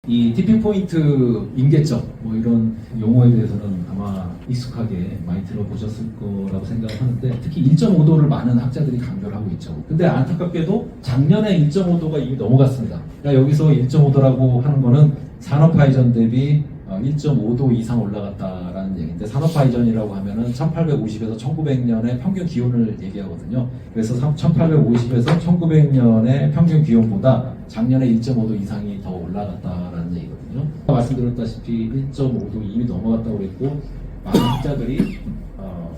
이 티핑 포인트 임계점 뭐 이런 용어에 대해서는 아마 익숙하게 많이 들어보셨을 거라고 생각을 하는데 특히 1.5도를 많은 학자들이 강조를 하고 있죠. 근데 안타깝게도 작년에 1.5도가 이미 넘어갔습니다. 그러니까 여기서 1.5도라고 하는 거는 산업화 이전 대비 1.5도 이상 올라갔다라는 얘기인데, 산업화 이전이라고 하면은 1850에서 1900년의 평균 기온을 얘기하거든요. 그래서 1850에서 1900년의 평균 기온보다 작년에 1.5도 이상이 더 올라갔다라는 얘기거든요. 말씀드렸다시피 1.5도 이미 넘어갔다고 그랬고, 많은 학자들이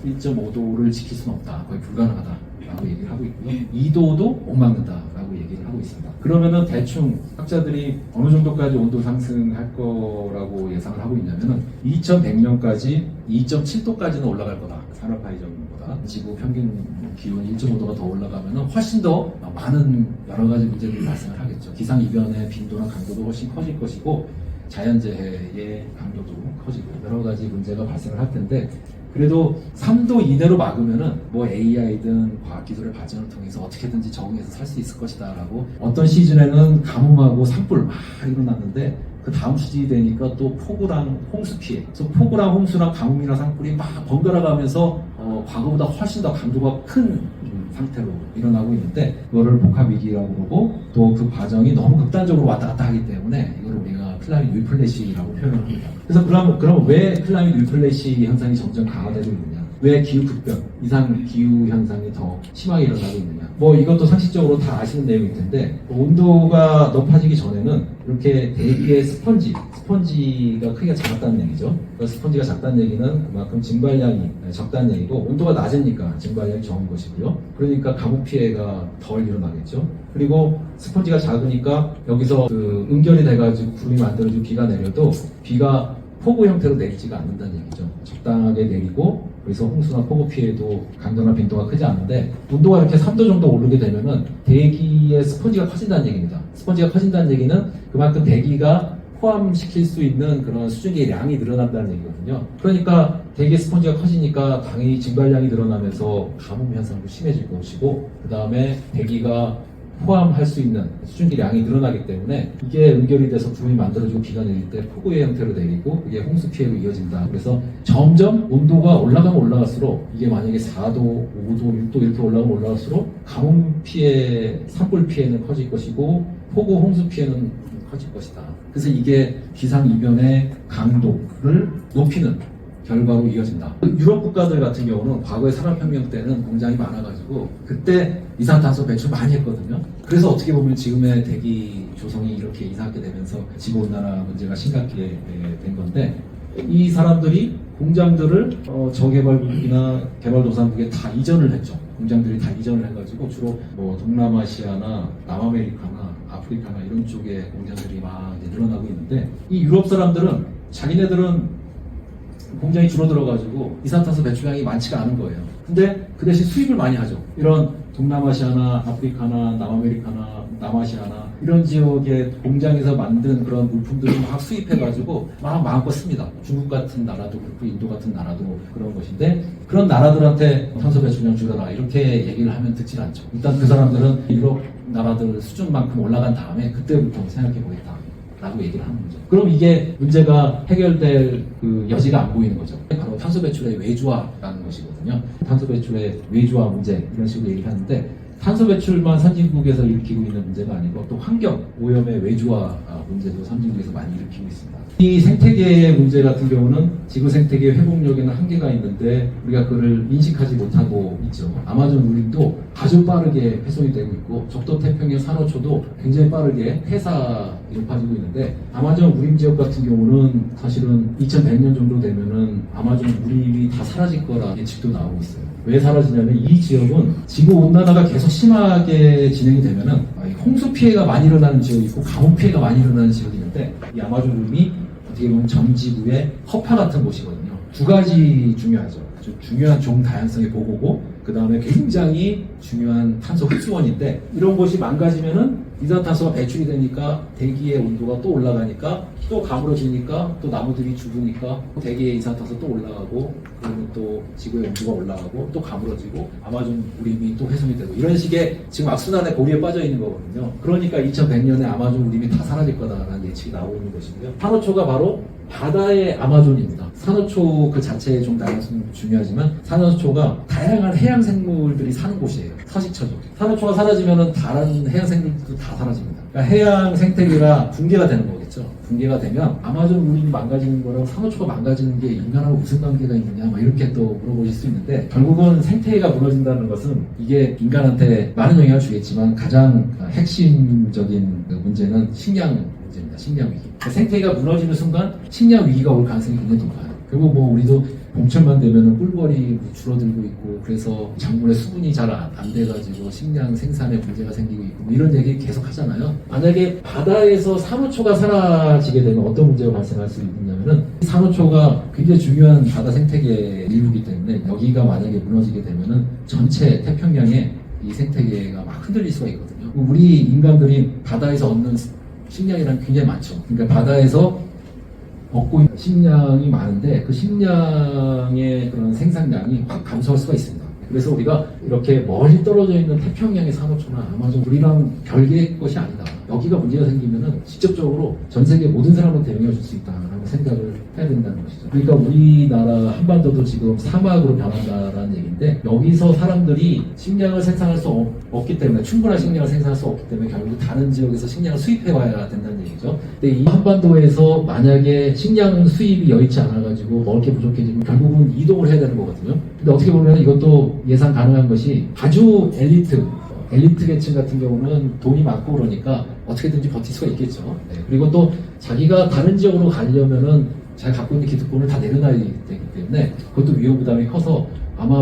1.5도를 지킬 수는 없다, 거의 불가능하다라고 얘기를 하고 있고요. 2도도 못 막는다라고 얘기를 하고 있습니다. 그러면은 대충 학자들이 어느 정도까지 온도 상승할 거라고 예상을 하고 있냐면은 2100년까지 2.7도까지는 올라갈 거다. 산업화 이전보다 지구 평균 기온 1.5도가 더 올라가면은 훨씬 더 많은 여러 가지 문제들이 발생을 하겠죠. 기상 이변의 빈도나 강도도 훨씬 커질 것이고, 자연재해의 강도도 커지고 여러 가지 문제가 발생을 할 텐데, 그래도 3도 이내로 막으면은 뭐 AI든 과학기술의 발전을 통해서 어떻게든지 적응해서 살 수 있을 것이다 라고, 어떤 시즌에는 가뭄하고 산불 막 일어났는데 그 다음 시즌이 되니까 또 폭우랑 홍수 피해, 그래서 폭우랑 홍수랑 가뭄이랑 산불이 막 번갈아 가면서 과거보다 훨씬 더 강도가 큰 상태로 일어나고 있는데, 그거를 복합위기라고 그러고, 또 그 과정이 너무 극단적으로 왔다 갔다 하기 때문에 이걸 우리가 클라이밋 위플래시라고 표현을 합니다. 그래서 그럼 왜 클라이밋 위플래시 현상이 점점 강화되고 있느냐, 왜 기후 급변, 이상 기후 현상이 더 심하게 일어나고 있느냐, 뭐 이것도 상식적으로 다 아시는 내용일 텐데, 온도가 높아지기 전에는 이렇게 대기의 스펀지가 크기가 작았다는 얘기죠. 그 스펀지가 작다는 얘기는 그만큼 증발량이 적다는 얘기고, 온도가 낮으니까 증발량이 적은 것이고요. 그러니까 가뭄 피해가 덜 일어나겠죠. 그리고 스펀지가 작으니까 여기서 그 응결이 돼가지고 구름이 만들어지고 비가 내려도 비가 폭우 형태로 내리지가 않는다는 얘기죠. 적당하게 내리고, 그래서 홍수나 폭우 피해도 강도나 빈도가 크지 않은데, 온도가 이렇게 3도 정도 오르게 되면은 대기의 스펀지가 커진다는 얘기입니다. 스펀지가 커진다는 얘기는 그만큼 대기가 포함시킬 수 있는 그런 수증기의 양이 늘어난다는 얘기거든요. 그러니까 대기의 스펀지가 커지니까 당연히 증발량이 늘어나면서 가뭄 현상도 심해질 것이고, 그 다음에 대기가 포함할 수 있는 수증기량이 늘어나기 때문에 이게 응결이 돼서 구름이 만들어지고 비가 내릴 때 폭우의 형태로 내리고, 이게 홍수 피해로 이어진다. 그래서 점점 온도가 올라가면 올라갈수록, 이게 만약에 4도, 5도, 6도 이렇게 올라가면 올라갈수록 가뭄 피해, 산불 피해는 커질 것이고, 폭우, 홍수 피해는 커질 것이다. 그래서 이게 기상이변의 강도를 높이는 결과로 이어진다. 유럽 국가들 같은 경우는 과거의 산업혁명 때는 공장이 많아가지고 그때 이산화탄소 배출 많이 했거든요. 그래서 어떻게 보면 지금의 대기 조성이 이렇게 이상하게 되면서 지구온난화 문제가 심각하게 된 건데, 이 사람들이 공장들을 저개발국이나 개발도상국에 다 이전을 했죠. 공장들이 다 이전을 해가지고 주로 뭐 동남아시아나 남아메리카나 아프리카나 이런 쪽에 공장들이 막 이제 늘어나고 있는데, 이 유럽 사람들은 자기네들은 공장이 줄어들어가지고 이산화탄소 배출량이 많지가 않은 거예요. 근데 그 대신 수입을 많이 하죠. 이런 동남아시아나 아프리카나 남아메리카나 남아시아나 이런 지역의 공장에서 만든 그런 물품들을 막 수입해가지고 막 마음껏 씁니다. 중국 같은 나라도 그렇고 인도 같은 나라도 그런 것인데, 그런 나라들한테 탄소 배출량 줄여라 이렇게 얘기를 하면 듣질 않죠. 일단 그 사람들은 유럽 나라들 수준만큼 올라간 다음에 그때부터 생각해보겠다 라고 얘기를 하는 거죠. 그럼 이게 문제가 해결될 그 여지가 안 보이는 거죠. 바로 탄소 배출의 외주화라는 것이거든요. 탄소 배출의 외주화 문제, 이런 식으로 얘기를 하는데, 탄소 배출만 선진국에서 일으키고 있는 문제가 아니고 또 환경 오염의 외주화 문제도 선진국에서 많이 일으키고 있습니다. 이 생태계의 문제 같은 경우는 지구 생태계 회복력에는 한계가 있는데 우리가 그걸 인식하지 못하고 있죠. 아마존 우림도 아주 빠르게 훼손이 되고 있고, 적도 태평양 산호초도 굉장히 빠르게 폐사 높아지고 있는데, 아마존 우림 지역 같은 경우는 사실은 2100년 정도 되면은 아마존 우림이 다 사라질 거라 예측도 나오고 있어요. 왜 사라지냐면, 이 지역은 지구 온난화가 계속 심하게 진행이 되면은 홍수 피해가 많이 일어나는 지역이 있고 가뭄 피해가 많이 일어나는 지역이 있는데, 이 아마존 우림이 어떻게 보면 전 지구의 허파 같은 곳이거든요. 두 가지 중요하죠. 아주 중요한 종 다양성의 보고고, 그 다음에 굉장히 중요한 탄소 흡수원인데, 이런 곳이 망가지면은 이산화탄소가 배출이 되니까 대기의 온도가 또 올라가니까 또 가물어지니까 또 나무들이 죽으니까 대기의 이산화탄소 또 올라가고 그러면 또 지구의 온도가 올라가고 또 가물어지고 아마존 우림이 또 훼손이 되고 이런 식의 지금 악순환의 고리에 빠져 있는 거거든요. 그러니까 2100년에 아마존 우림이 다 사라질 거다라는 예측이 나오고 있는 것이고요. 산호초가 바로 바다의 아마존입니다. 산호초 그 자체의 좀 다양성이 중요하지만 산호초가 다양한 해양 생물들이 사는 곳이에요. 서식처죠. 산호초가 사라지면 다른 해양 생물들도 다 사라집니다. 그러니까 해양 생태계가 붕괴가 되는 거겠죠. 붕괴가 되면 아마존 우림이 망가지는 거랑 산호초가 망가지는 게 인간하고 무슨 관계가 있느냐 막 이렇게 또 물어보실 수 있는데 결국은 생태계가 무너진다는 것은 이게 인간한테 많은 영향을 주겠지만 가장 핵심적인 그 문제는 식량 문제입니다. 식량 위기. 생태계가 무너지는 순간 식량 위기가 올 가능성이 굉장히 높아요. 결국 뭐 우리도 봄철만 되면은 꿀벌이 줄어들고 있고 그래서 작물의 수분이 잘 안 돼가지고 식량 생산에 문제가 생기고 있고 뭐 이런 얘기 계속 하잖아요. 만약에 바다에서 산호초가 사라지게 되면 어떤 문제가 발생할 수 있냐면은 산호초가 굉장히 중요한 바다 생태계의 일부이기 때문에 여기가 만약에 무너지게 되면은 전체 태평양의 이 생태계가 막 흔들릴 수가 있거든요. 우리 인간들이 바다에서 얻는 식량이란 굉장히 많죠. 그러니까 바다에서 얻고 있는 식량이 많은데 그 식량의 그런 생산량이 확 감소할 수가 있습니다. 그래서 우리가 이렇게 멀리 떨어져 있는 태평양의 산호초나 아마존 우리랑 별개의 것이 아니다. 여기가 문제가 생기면은 직접적으로 전 세계 모든 사람한테 영향을 줄 수 있다라고 생각을 해야 된다는 것이죠. 그러니까 우리나라 한반도도 지금 사막으로 변한다라는 얘기인데 여기서 사람들이 식량을 생산할 수 없기 때문에 충분한 식량을 생산할 수 없기 때문에 결국 다른 지역에서 식량을 수입해 와야 된다는 얘기죠. 근데 이 한반도에서 만약에 식량 수입이 여의치 않아가지고 먹을 게 부족해지면 결국은 이동을 해야 되는 거거든요. 근데 어떻게 보면 이것도 예상 가능한 것이 아주 엘리트 계층 같은 경우는 돈이 많고 그러니까 어떻게든지 버틸 수가 있겠죠. 네. 그리고 또 자기가 다른 지역으로 가려면은 자기 갖고 있는 기득권을 다 내려놔야 되기 때문에 그것도 위험 부담이 커서 아마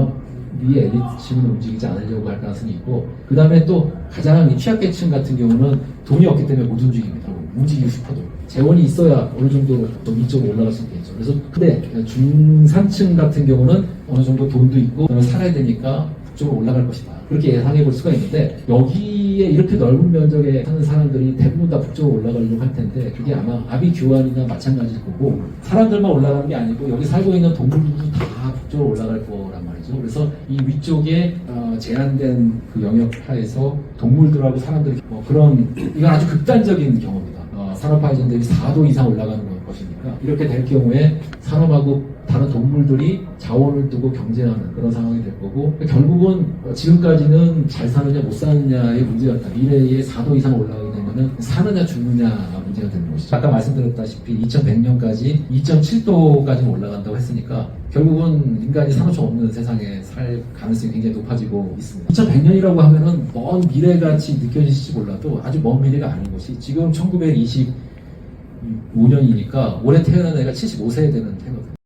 위에 엘리트층은 움직이지 않으려고 할 가능성이 있고 그 다음에 또 가장 취약계층 같은 경우는 돈이 없기 때문에 못 움직입니다. 움직이고 싶어도 재원이 있어야 어느 정도 더 위쪽으로 올라갈 수 있겠죠. 그래서 근데 중산층 같은 경우는 어느 정도 돈도 있고 그다음에 살아야 되니까 북쪽으로 올라갈 것이다. 그렇게 예상해 볼 수가 있는데 여기에 이렇게 넓은 면적에 사는 사람들이 대부분 다 북쪽으로 올라가려고 할 텐데 그게 아마 아비규환이나 마찬가지일 거고 사람들만 올라가는 게 아니고 여기 살고 있는 동물들도 다 북쪽으로 올라갈 거란 말이죠. 그래서 이 위쪽에 제한된 그 영역 하에서 동물들하고 사람들이 그런 이건 아주 극단적인 경우입니다. 산업화 예전대비 4도 이상 올라가는 것이니까 이렇게 될 경우에 사람하고 다른 동물들이 자원을 두고 경쟁하는 그런 상황이 될 거고 결국은 지금까지는 잘 사느냐 못 사느냐의 문제였다. 미래에 4도 이상 올라가게 되면은 사느냐 죽느냐 문제가 되는 것이죠. 아까 말씀드렸다시피 2100년까지 2.7도까지 올라간다고 했으니까 결국은 인간이 산호초 없는 세상에 살 가능성이 굉장히 높아지고 있습니다. 2100년이라고 하면은 먼 미래같이 느껴지실지 몰라도 아주 먼 미래가 아닌 것이 지금 1925년이니까 올해 태어난 애가 75세 되는 해거든요.